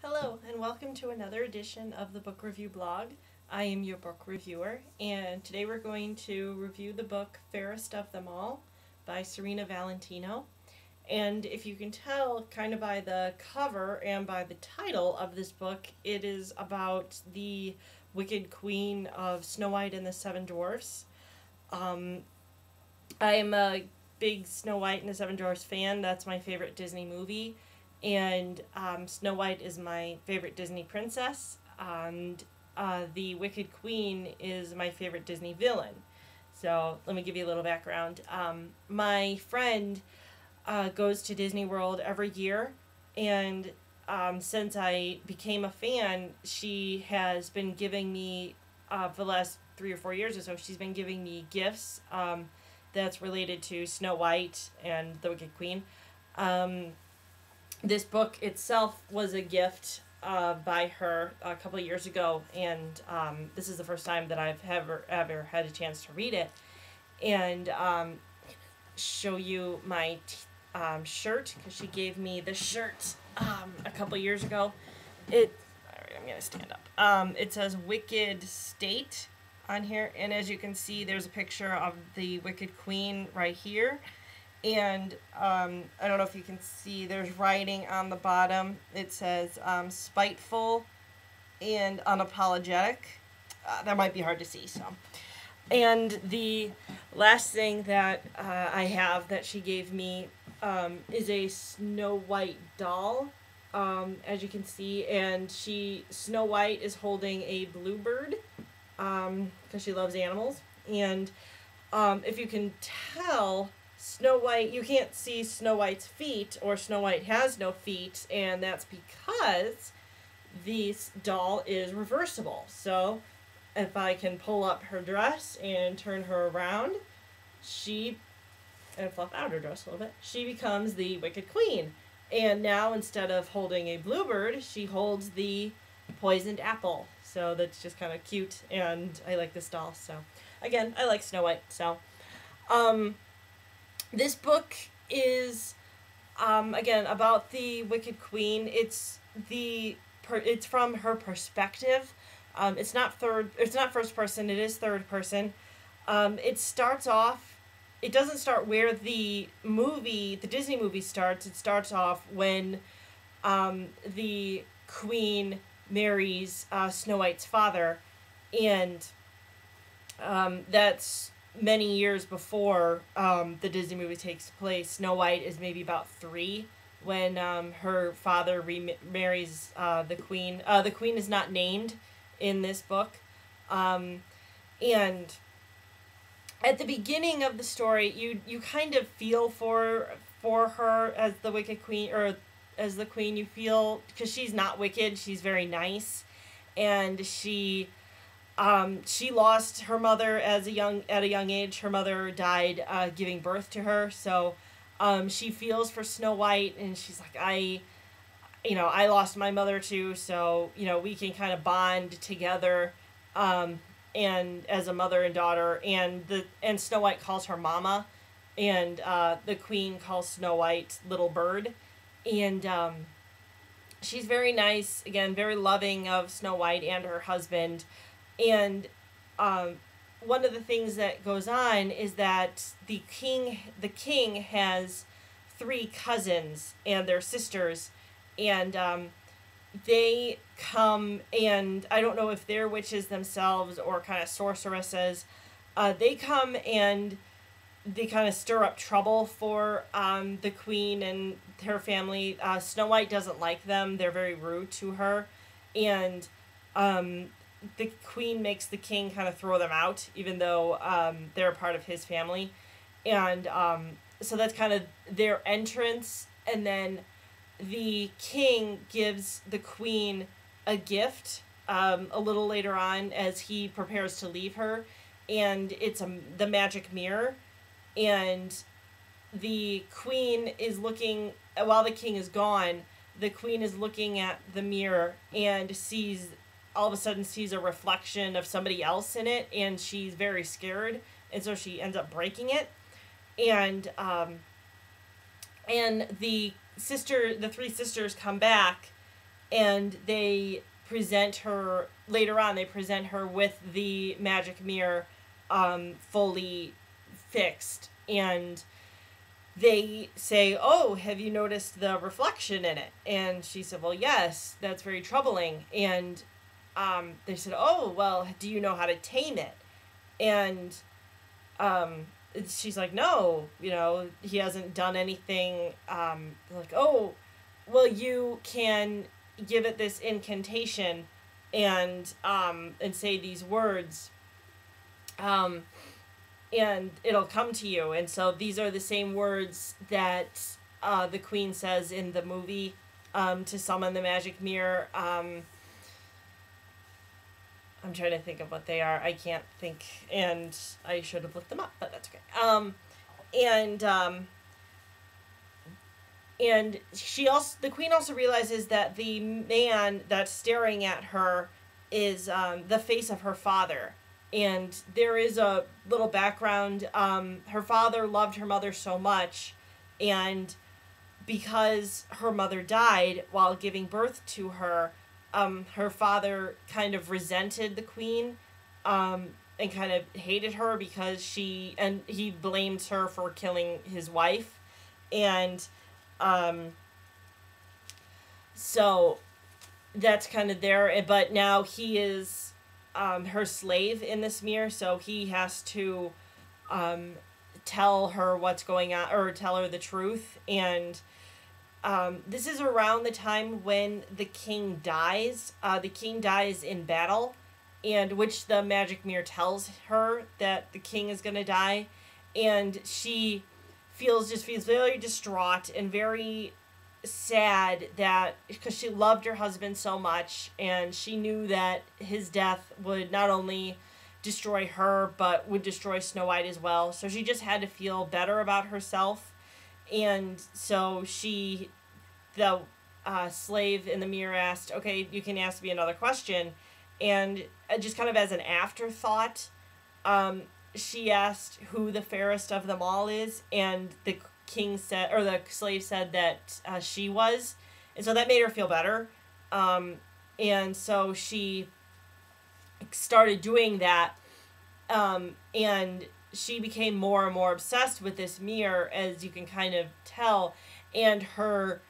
Hello, and welcome to another edition of the Book Review Blog. I am your book reviewer, and today we're going to review the book Fairest of Them All by Serena Valentino. And if you can tell kind of by the cover and by the title of this book, it is about the Wicked Queen of Snow White and the Seven Dwarfs. I am a big Snow White and the Seven Dwarfs fan. That's my favorite Disney movie. And Snow White is my favorite Disney princess, and the Wicked Queen is my favorite Disney villain. So let me give you a little background. My friend goes to Disney World every year, and since I became a fan, she has been giving me, for the last 3 or 4 years or so, she's been giving me gifts that's related to Snow White and the Wicked Queen. This book itself was a gift by her a couple of years ago, and this is the first time that I've ever had a chance to read it. And show you my shirt, because she gave me the shirt a couple years ago. Alright, I'm gonna stand up. It says Wicked State on here, and as you can see, there's a picture of the Wicked Queen right here. And I don't know if you can see, there's writing on the bottom. It says spiteful and unapologetic. That might be hard to see, so. And the last thing that I have that she gave me is a Snow White doll, as you can see. And Snow White is holding a bluebird because she loves animals. And if you can tell, Snow White, you can't see Snow White's feet, or Snow White has no feet, and that's because this doll is reversible. So if I can pull up her dress and turn her around, and fluff out her dress a little bit, she becomes the Wicked Queen. And now, instead of holding a bluebird, she holds the poisoned apple. So that's just kind of cute, and I like this doll. So again, I like Snow White. So this book is, again, about the Wicked Queen. It's from her perspective. It's not first person. It is third person. It starts off. It doesn't start where the Disney movie starts. It starts off when the Queen marries Snow White's father, and that's many years before the Disney movie takes place. Snow White is maybe about 3 when her father remarries the Queen. The Queen is not named in this book. And at the beginning of the story, you kind of feel for her as the Wicked Queen, or as the Queen. You feel, because she's not wicked, she's very nice, and she lost her mother at a young age. Her mother died giving birth to her, so she feels for Snow White, and she's like, I lost my mother too, so we can kind of bond together, and as a mother and daughter. And Snow White calls her Mama, and the Queen calls Snow White Little Bird, and she's very nice, again, very loving of Snow White and her husband. And one of the things that goes on is that the king has 3 cousins and their sisters, and they come, and I don't know if they're witches themselves or kind of sorceresses. They come and they kind of stir up trouble for the Queen and her family. Snow White doesn't like them. They're very rude to her, and the Queen makes the king kind of throw them out, even though they're a part of his family. And so that's kind of their entrance. And then the king gives the Queen a gift a little later on as he prepares to leave her. And it's the magic mirror. And the Queen is looking, while the king is gone, the Queen is looking at the mirror and all of a sudden sees a reflection of somebody else in it, and she's very scared, and so she ends up breaking it. And the 3 sisters come back, and they present her later on. They present her with the magic mirror, fully fixed, and they say, "Oh, have you noticed the reflection in it?" And she said, "Well, yes, that's very troubling." And they said, "Oh, well, do you know how to tame it?" And um, she's like, "No, he hasn't done anything." Like, "Oh, well, you can give it this incantation and say these words, um, and it'll come to you." And so these are the same words that the queen says in the movie, to summon the magic mirror. I'm trying to think of what they are. I can't think, and I should have looked them up, but that's okay. And the queen also realizes that the man that's staring at her is the face of her father. And there is a little background. Her father loved her mother so much, and because her mother died while giving birth to her, her father kind of resented the queen, and kind of hated her because he blames her for killing his wife. And so that's kind of there. But now he is her slave in this mirror, so he has to tell her what's going on, or tell her the truth. And this is around the time when the king dies. The king dies in battle, and which the magic mirror tells her that the king is going to die. And she feels very distraught and very sad, that because she loved her husband so much, and she knew that his death would not only destroy her but would destroy Snow White as well. So she just had to feel better about herself. And so the slave in the mirror asked, "Okay, you can ask me another question." And just kind of as an afterthought, she asked who the fairest of them all is, and the king said, or the slave said that she was. And so that made her feel better. And so she started doing that, and she became more and more obsessed with this mirror, as you can kind of tell. And her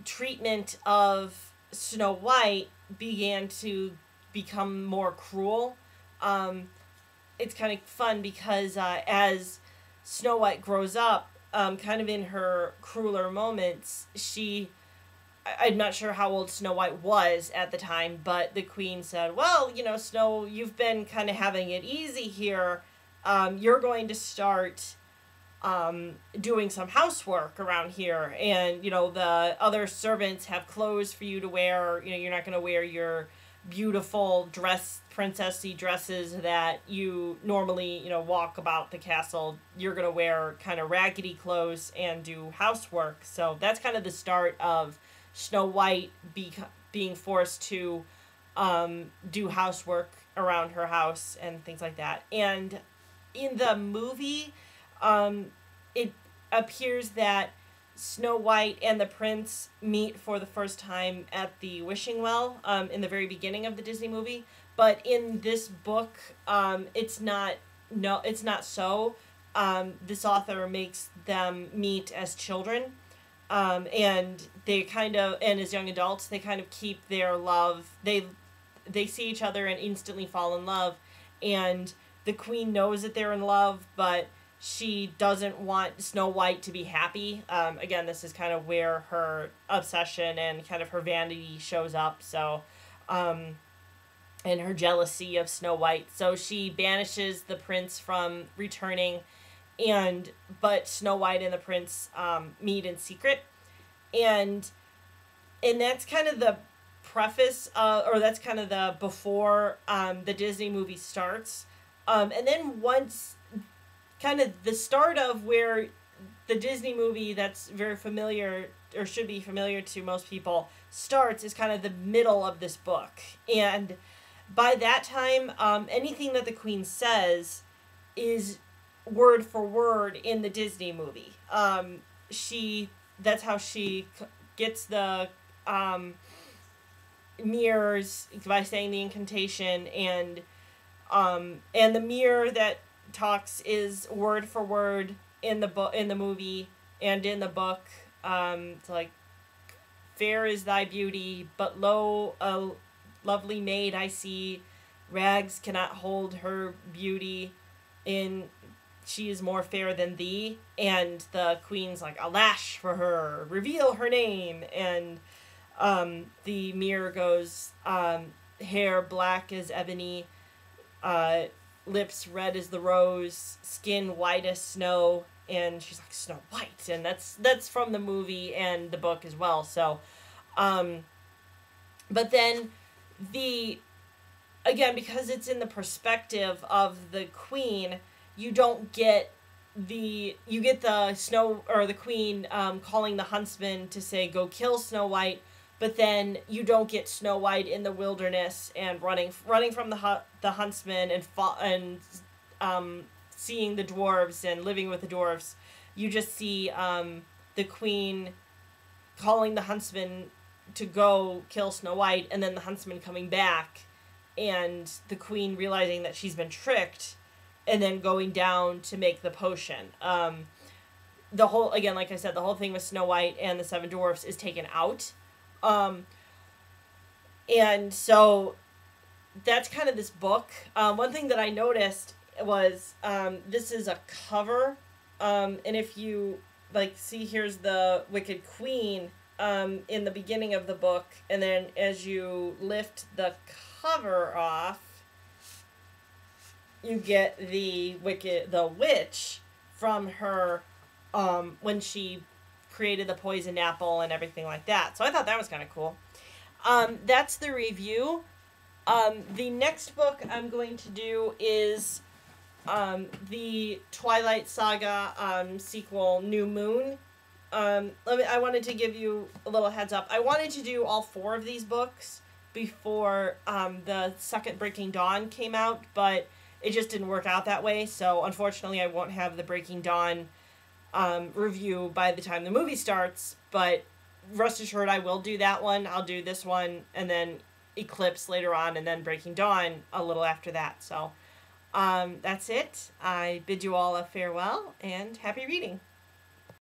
treatment of Snow White began to become more cruel. It's kind of fun because as Snow White grows up, kind of in her crueler moments, I'm not sure how old Snow White was at the time, but the queen said, "Well, Snow, you've been kind of having it easy here. You're going to start doing some housework around here, and the other servants have clothes for you to wear. You're not going to wear your beautiful princessy dresses that you normally walk about the castle. You're going to wear kind of raggedy clothes and do housework." So that's kind of the start of Snow White being forced to do housework around her house and things like that. And in the movie, it appears that Snow White and the prince meet for the first time at the wishing well, in the very beginning of the Disney movie. But in this book, it's not so. This author makes them meet as children, and and as young adults, they kind of keep their love. They see each other and instantly fall in love, and the queen knows that they're in love, but she doesn't want Snow White to be happy. Again, this is kind of where her obsession and kind of her vanity shows up. So, and her jealousy of Snow White. So she banishes the prince from returning, but Snow White and the prince meet in secret. And that's kind of the preface, or that's kind of the before the Disney movie starts. And then once kind of the start of where the Disney movie that's very familiar, or should be familiar to most people, starts, is kind of the middle of this book. And by that time, anything that the queen says is word for word in the Disney movie. That's how she gets the mirrors by saying the incantation, and the mirror that talks is word for word in the movie and in the book. It's like, fair is thy beauty, but lo, a lovely maid I see. Rags cannot hold her beauty. She is more fair than thee. And the queen's like, alas for her, reveal her name. And the mirror goes, hair black as ebony, lips red as the rose, skin white as snow. And she's like, Snow White. And that's from the movie and the book as well. So, but then again, because it's in the perspective of the queen, you get the snow, or the queen calling the huntsman to say, go kill Snow White, but then you don't get Snow White in the wilderness and running from the huntsman and seeing the dwarves and living with the dwarves. You just see the queen calling the huntsman to go kill Snow White, and then the huntsman coming back, and the queen realizing that she's been tricked, and then going down to make the potion. The whole, again, like I said, the whole thing with Snow White and the Seven Dwarfs is taken out. And so that's kind of this book. One thing that I noticed was, this is a cover, and if you, like, see, here's the Wicked Queen, in the beginning of the book, and then as you lift the cover off, you get the witch from her, when she created the poison apple and everything like that. So I thought that was kind of cool. That's the review. The next book I'm going to do is the Twilight Saga sequel, New Moon. I wanted to give you a little heads up. I wanted to do all 4 of these books before the second Breaking Dawn came out, but it just didn't work out that way. So unfortunately, I won't have the Breaking Dawn review by the time the movie starts. But rest assured, I will do that one. I'll do this one, and then Eclipse later on, and then Breaking Dawn a little after that. So that's it. I bid you all a farewell and happy reading.